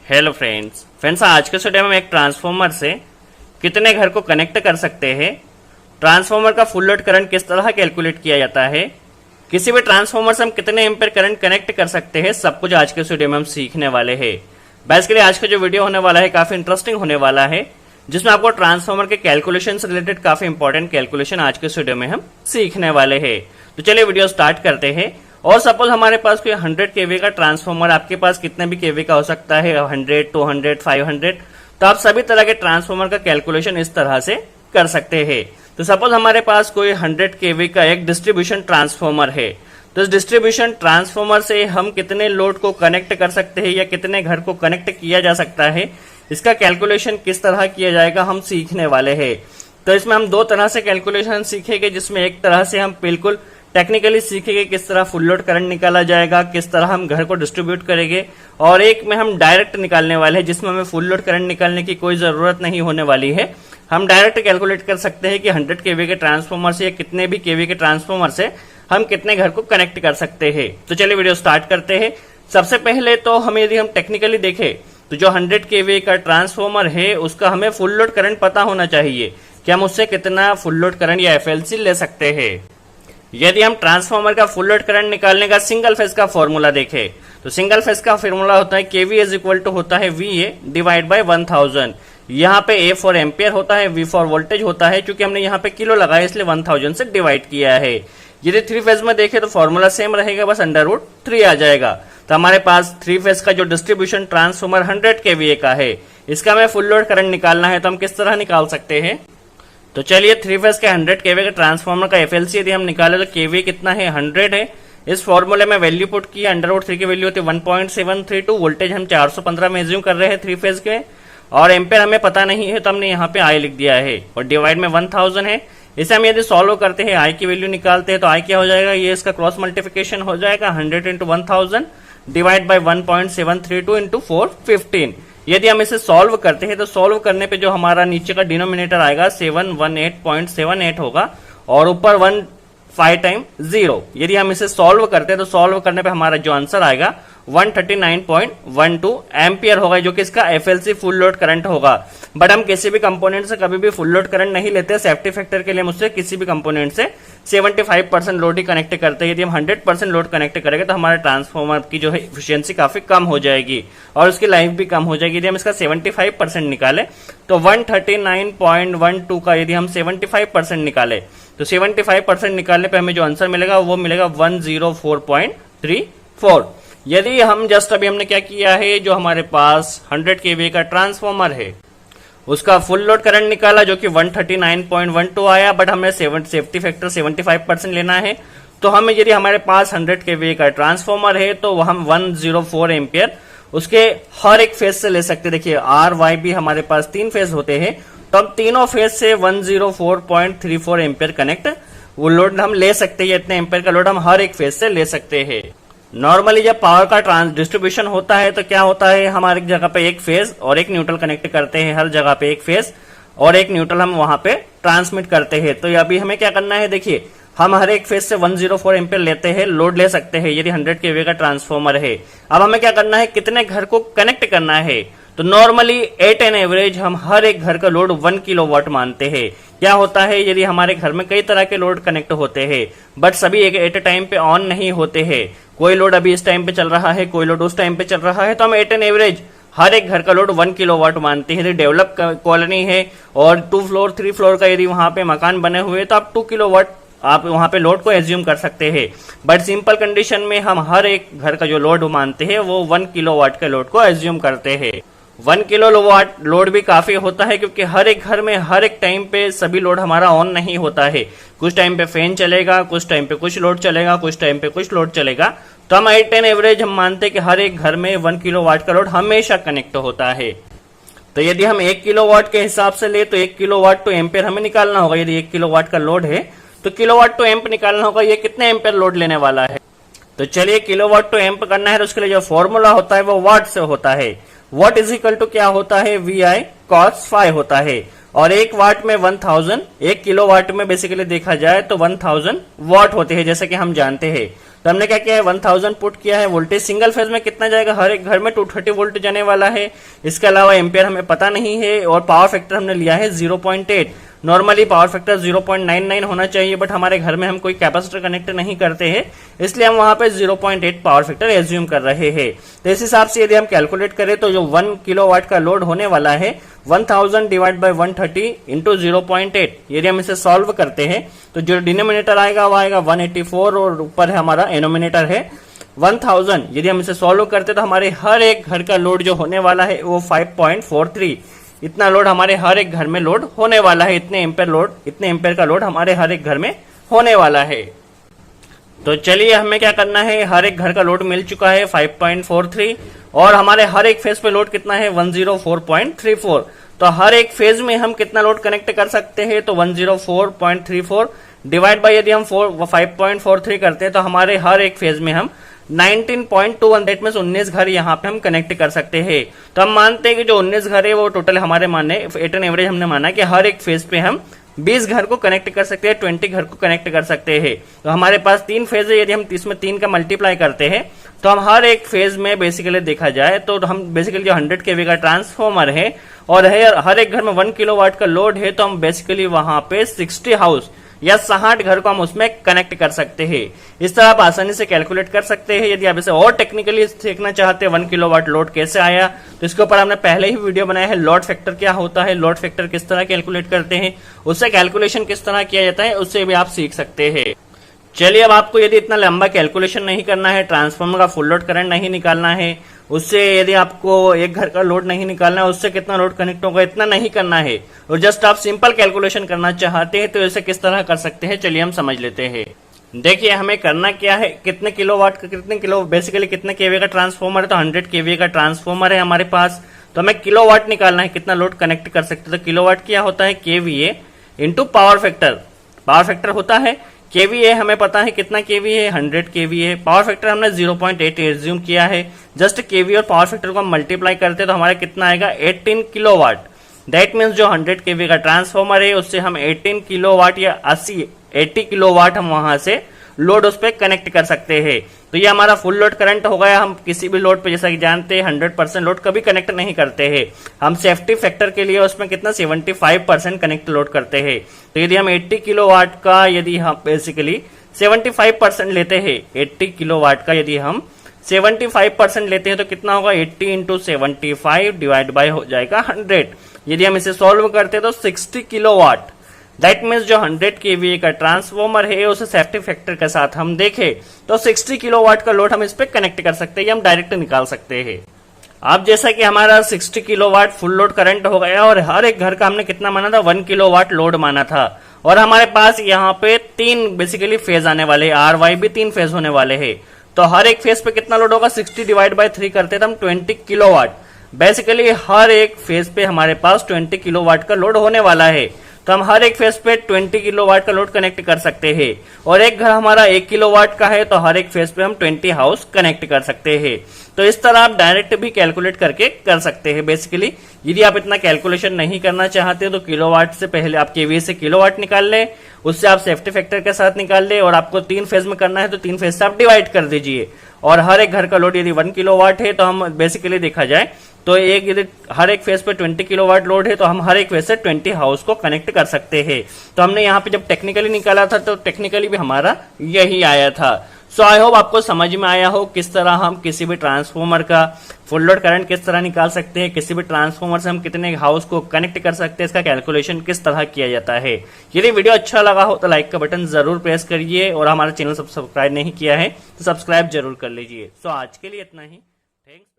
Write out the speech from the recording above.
Hello friends आज के video में हम एक ट्रांसफार्मर से कितने घर को कनेक्ट कर सकते हैं, ट्रांसफार्मर का फुल लोड करंट किस तरह कैलकुलेट किया जाता है, किसी भी ट्रांसफार्मर से हम कितने एम्पीयर करंट कनेक्ट कर सकते हैं, सब कुछ आज के वीडियो में हम सीखने वाले हैं। बेसिकली आज का जो वीडियो होने वाला है काफी इंटरेस्टिंग होने वाला है, जिसमें आपको ट्रांसफार्मर के कैलकुलेशन से रिलेटेड काफी इंपॉर्टेंट कैलकुलेशन आज के वीडियो में हम सीखने वाले हैं। तो चलिए वीडियो स्टार्ट करते हैं। और सपोज हमारे पास कोई 100 केवी का ट्रांसफार्मर, आपके पास कितने भी केवी का हो सकता है, 100, 200, 500, तो आप सभी तरह के ट्रांसफार्मर का कैलकुलेशन इस तरह से कर सकते हैं। तो सपोज हमारे पास कोई 100 केवी का एक डिस्ट्रीब्यूशन ट्रांसफार्मर है, तो इस डिस्ट्रीब्यूशन ट्रांसफार्मर से हम कितने लोड को कनेक्ट कर सकते हैं या कितने घर को कनेक्ट किया जा सकता है, इसका कैलकुलेशन किस तरह किया जाएगा हम सीखने वाले हैं। तो इसमें हम दो तरह से कैलकुलेशन सीखेंगे, जिसमें एक तरह से हम बिल्कुल टेक्निकली सीखेंगे किस तरह फुल लोड करंट निकाला जाएगा, किस तरह हम घर को डिस्ट्रीब्यूट करेंगे, और एक में हम डायरेक्ट निकालने वाले हैं जिसमें हमें फुल लोड करंट निकालने की कोई जरूरत नहीं होने वाली है। हम डायरेक्ट कैलकुलेट कर सकते हैं कि 100 केवी के ट्रांसफार्मर से या कितने भी केवी के ट्रांसफार्मर से हम कितने घर को कनेक्ट कर सकते हैं। तो चलिए वीडियो स्टार्ट करते हैं। सबसे पहले तो हमें यदि हम टेक्निकली देखें तो जो 100 केवी का ट्रांसफार्मर है उसका हमें फुल लोड करंट पता होना चाहिए कि हम उससे कितना फुल लोड करंट या एफएलसी ले सकते हैं। यदि हम ट्रांसफार्मर का फुल लोड करंट निकालने का सिंगल फेज का फॉर्मूला देखें तो सिंगल फेज का फॉर्मूला होता है केवी इज इक्वल टू होता है VA डिवाइड बाय 1000। यहाँ पे A फॉर एम्पियर होता है, V फॉर वोल्टेज होता है, क्योंकि हमने यहाँ पे किलो लगाया इसलिए 1000 से डिवाइड किया है। यदि थ्री फेज में देखें तो फॉर्मूला सेम रहेगा, बस √3 आ जाएगा। तो हमारे पास थ्री फेज का जो डिस्ट्रीब्यूशन ट्रांसफार्मर 100 केवीए का है, इसका हमें फुल लोड करंट निकालना है, तो हम किस तरह निकाल सकते हैं। तो चलिए थ्री फेज के 100 केवी के ट्रांसफार्मर का एफएलसी यदि हम निकाले तो केवी कितना है 100 है। इस फॉर्मूले में वैल्यू पुट किया, √3 की वैल्यू होती है 1.732, वोल्टेज हम 415 में एज्यूम कर रहे हैं थ्री फेज के, और एम्पेयर हमें पता नहीं है तो हमने यहाँ पे I लिख दिया है, और डिवाइड में 1000 है। इसे हम यदि सॉल्व करते हैं, I की वैल्यू निकालते हैं तो I क्या हो जाएगा, ये इसका क्रॉस मल्टीप्लिकेशन हो जाएगा 100 × 1000 डिवाइड बाय 1.732 × 415। यदि हम इसे सॉल्व करते हैं तो सॉल्व करने पे जो हमारा नीचे का डिनोमिनेटर आएगा 718.78 होगा, और ऊपर 15 टाइम 0। यदि हम इसे सॉल्व करते हैं तो सॉल्व करने पे हमारा जो आंसर आएगा 139.12 एम्पियर होगा, जो कि इसका एफएलसी फुल लोड करंट होगा। बट हम किसी भी कंपोनेंट से कभी भी फुल लोड करंट नहीं लेते, सेफ्टी फैक्टर के लिए हम उससे किसी भी कंपोनेंट से 75% लोड ही कनेक्ट करते हैं। यदि हम 100% लोड कनेक्ट करेंगे तो हमारे ट्रांसफार्मर की जो है एफिशिएंसी काफी कम हो जाएगी और उसकी लाइफ भी कम हो जाएगी। यदि हम इसका 75% निकाले तो 139.12 का यदि हम 75% निकाले तो 75% निकालने पे हमें जो आंसर मिलेगा वो मिलेगा 104.34। यदि हम जस्ट अभी हमने क्या किया है, जो हमारे पास 100 केवी का ट्रांसफार्मर है उसका फुल लोड करंट निकाला जो कि 139.12 आया, बट हमें सेफ्टी फैक्टर 75% लेना है। तो हमें यदि हमारे पास 100 केवी का ट्रांसफार्मर है तो हम 104 एम्पियर उसके हर एक फेज से ले सकते। देखिए RYB हमारे पास 3 फेज होते हैं, तो हम तीनों फेज से 104.34 एम्पियर कनेक्ट वो लोड हम ले सकते हैं। इतने एम्पियर का लोड हम हर एक फेज से ले सकते हैं। नॉर्मली जब पावर का डिस्ट्रीब्यूशन होता है तो क्या होता है, हमारे जगह पे एक फेज और एक न्यूट्रल कनेक्ट करते हैं, हर जगह पे एक फेज और एक न्यूट्रल हम वहां पे ट्रांसमिट करते हैं। तो अभी हमें क्या करना है, देखिए हम हर एक फेज से 104 एम्पियर लेते हैं, लोड ले सकते हैं यदि 100 केवी का ट्रांसफार्मर है। अब हमें क्या करना है, कितने घर को कनेक्ट करना है। तो नॉर्मली एट एन एवरेज हम हर एक घर का लोड 1 किलोवाट मानते हैं। क्या होता है, यदि हमारे घर में कई तरह के लोड कनेक्ट होते हैं बट सभी एक एट ए टाइम पे ऑन नहीं होते हैं, कोई लोड अभी इस टाइम पे चल रहा है, कोई लोड उस टाइम पे चल रहा है, तो हम एट एन एवरेज हर एक घर का लोड 1 किलोवाट मानते हैं। यदि डेवलप कॉलोनी है और 2 फ्लोर 3 फ्लोर का यदि वहां पे मकान बने हुए तो आप 2 किलोवाट आप वहां पे लोड को एज्यूम कर सकते हैं। बट सिंपल कंडीशन में हम हर एक घर का जो लोड मानते हैं वो 1 किलोवाट के लोड को एज्यूम करते हैं। 1 किलोवाट लोड भी काफी होता है, क्योंकि हर एक घर में हर एक टाइम पे सभी लोड हमारा ऑन नहीं होता है। कुछ टाइम पे फैन चलेगा, कुछ टाइम पे कुछ लोड चलेगा, कुछ टाइम पे कुछ लोड चलेगा। तो हम 8-10 एवरेज हम मानते हैं कि हर एक घर में 1 किलोवाट का लोड हमेशा कनेक्ट होता है। तो यदि हम 1 किलोवाट के हिसाब से ले तो 1 किलोवाट टू एम्पियर हमें निकालना होगा। यदि 1 किलोवाट का लोड है तो किलोवाट टू एम्प निकालना होगा, ये कितने एम्पियर लोड लेने वाला है। तो चलिए किलोवाट टू एम्प करना है तो उसके लिए जो फॉर्मूला होता है वो वाट से होता है। वाट इज इक्वल टू क्या होता है, VI cos phi होता है, और एक वाट में 1000, एक किलोवाट में बेसिकली देखा जाए तो 1000 वाट होते हैं जैसे कि हम जानते हैं। तो हमने क्या किया है 1000 पुट किया है। वोल्टेज सिंगल फेज में कितना जाएगा, हर एक घर में 230 वोल्ट जाने वाला है। इसके अलावा एम्पियर हमें पता नहीं है और पावर फैक्टर हमने लिया है 0.8। नॉर्मली पावर फैक्टर 0.99 होना चाहिए, बट हमारे घर में हम कोई कैपेसिटर कनेक्ट नहीं करते हैं, इसलिए हम वहां पे 0.8 पावर फैक्टर एज्यूम कर रहे हैं। तो इस हिसाब से यदि हम कैलकुलेट करें तो जो 1 किलोवाट का लोड होने वाला है 1000 डिवाइड बाय 130 इंटू 0.8, यदि हम इसे सॉल्व करते हैं तो जो डिनोमिनेटर आएगा वो आएगा 184 और ऊपर है हमारा एनोमिनेटर है 1000। यदि हम इसे सॉल्व करते तो हमारे हर एक घर का लोड जो होने वाला है वो 5.43, इतना लोड हमारे हर एक घर में लोड होने वाला है। इतने एम्पेयर का लोड हमारे हर एक घर में होने वाला है। तो चलिए हमें क्या करना है, हर एक घर का लोड मिल चुका है 5.43 और हमारे हर एक फेज पे लोड कितना है 104.34। तो हर एक फेज में हम कितना लोड कनेक्ट कर सकते हैं, तो 104.34 डिवाइड बाय यदि हम 5.43 करते हैं तो हमारे हर एक फेज में हम 19.21 दैट मींस 19 घर यहाँ पे हम कनेक्ट कर सकते हैं। तो हम मानते हैं कि जो 19 घर है वो टोटल हमारे माने एट एन एवरेज हमने माना कि हर एक फेज पे हम 20 घर को कनेक्ट कर सकते हैं, 20 घर को कनेक्ट कर सकते हैं। तो हमारे पास 3 फेज है, यदि हम इसमें 3 का मल्टीप्लाई करते हैं तो हम हर एक फेज में बेसिकली देखा जाए तो हम बेसिकली जो 100 kV का ट्रांसफॉर्मर है और हर एक घर में 1 किलोवाट का लोड है, तो हम बेसिकली वहां पे 60 हाउस या 60 घर को हम उसमें कनेक्ट कर सकते हैं। इस तरह आप आसानी से कैलकुलेट कर सकते हैं। यदि आप इसे और टेक्निकली देखना चाहते हैं 1 किलोवाट लोड कैसे आया, तो इसके ऊपर हमने पहले ही वीडियो बनाया है। लोड फैक्टर क्या होता है, लोड फैक्टर किस तरह कैलकुलेट करते हैं, उससे कैलकुलेशन किस तरह किया जाता है, उससे भी आप सीख सकते हैं। चलिए अब आपको यदि इतना लंबा कैलकुलेशन नहीं करना है, ट्रांसफार्मर का फुल लोड करंट नहीं निकालना है, उससे यदि आपको एक घर का लोड नहीं निकालना है, उससे कितना लोड कनेक्ट होगा इतना नहीं करना है, और जस्ट आप सिंपल कैलकुलेशन करना चाहते हैं तो इसे किस तरह कर सकते हैं, चलिए हम समझ लेते हैं। देखिए हमें करना क्या है, कितने किलोवाट का बेसिकली कितने केवी का ट्रांसफॉर्मर है, तो 100 केवी का ट्रांसफॉर्मर है हमारे पास। तो हमें किलोवाट निकालना है, कितना लोड कनेक्ट कर सकते हैं। तो किलोवाट क्या होता है, KVA into power factor. Power factor होता है केवीए, हमें पता है कितना केवी है, 100 केवी है। पावर फैक्टर हमने 0.8 एज्यूम किया है। जस्ट केवी और पावर फैक्टर को हम मल्टीप्लाई करते हैं तो हमारा कितना आएगा 18 किलोवाट। दैट मीन्स जो 100 केवी का ट्रांसफॉर्मर है उससे हम 18 किलोवाट या 80 किलोवाट हम वहां से लोड उस पर कनेक्ट कर सकते हैं। तो ये हमारा फुल लोड करंट हो गया। हम किसी भी लोड पे जैसा कि जानते हैं 100% लोड कभी कनेक्ट नहीं करते हैं, हम सेफ्टी फैक्टर के लिए उसमें कितना 75% कनेक्ट लोड करते हैं। तो यदि हम 80 किलोवाट का यदि हम बेसिकली 75% लेते हैं, 80 किलोवाट का यदि हम 75% लेते हैं तो कितना होगा 80 इंटू 75 डिवाइड बाय हो जाएगा 100। यदि हम इसे सॉल्व करते हैं तो 60 किलोवाट। दैट मीन्स जो 100 केवीए का ट्रांसफॉर्मर है उसे सेफ्टी फैक्टर के साथ हम देखें तो 60 किलोवाट का लोड हम इस पे कनेक्ट कर सकते हैं, हम डायरेक्ट निकाल सकते हैं। अब जैसा कि हमारा 60 किलोवाट फुल लोड करंट हो गया और हर एक घर का हमने कितना माना था 1 किलोवाट लोड माना था, और हमारे पास यहाँ पे 3 बेसिकली फेज आने वाले, आर वाई भी 3 फेज होने वाले हैं। तो हर एक फेज पे कितना लोड होगा, 60 डिवाइड बाय 3 करते तो हम 20 किलोवाट। बेसिकली हर एक फेज पे हमारे पास 20 किलोवाट का लोड होने वाला है। तो हम हर एक फेज पे 20 किलोवाट का लोड कनेक्ट कर सकते हैं, और एक घर हमारा 1 किलोवाट का है तो हर एक फेज पे हम 20 हाउस कनेक्ट कर सकते हैं। तो इस तरह आप डायरेक्ट भी कैलकुलेट करके कर सकते हैं। बेसिकली यदि आप इतना कैलकुलेशन नहीं करना चाहते तो किलोवाट से पहले आप केवी से किलोवाट निकाल ले, उससे आप सेफ्टी फैक्टर के साथ निकाल ले, और आपको 3 फेज में करना है तो 3 फेज से आप डिवाइड कर दीजिए। और हर एक घर का लोड यदि 1 किलोवाट है तो हम बेसिकली देखा जाए तो यदि हर एक फेज पे 20 किलोवाट लोड है तो हम हर एक फेज से 20 हाउस को कनेक्ट कर सकते हैं। तो हमने यहाँ पे जब टेक्निकली निकाला था तो टेक्निकली भी हमारा यही आया था। सो आई होप आपको समझ में आया हो किस तरह हम किसी भी ट्रांसफॉर्मर का फुल लोड करंट किस तरह निकाल सकते हैं, किसी भी ट्रांसफॉर्मर से हम कितने हाउस को कनेक्ट कर सकते हैं, इसका कैलकुलेशन किस तरह किया जाता है। यदि वीडियो अच्छा लगा हो तो लाइक का बटन जरूर प्रेस करिए, और हमारा चैनल सब्सक्राइब नहीं किया है तो सब्सक्राइब जरूर कर लीजिए। सो आज के लिए इतना ही, थैंक्स।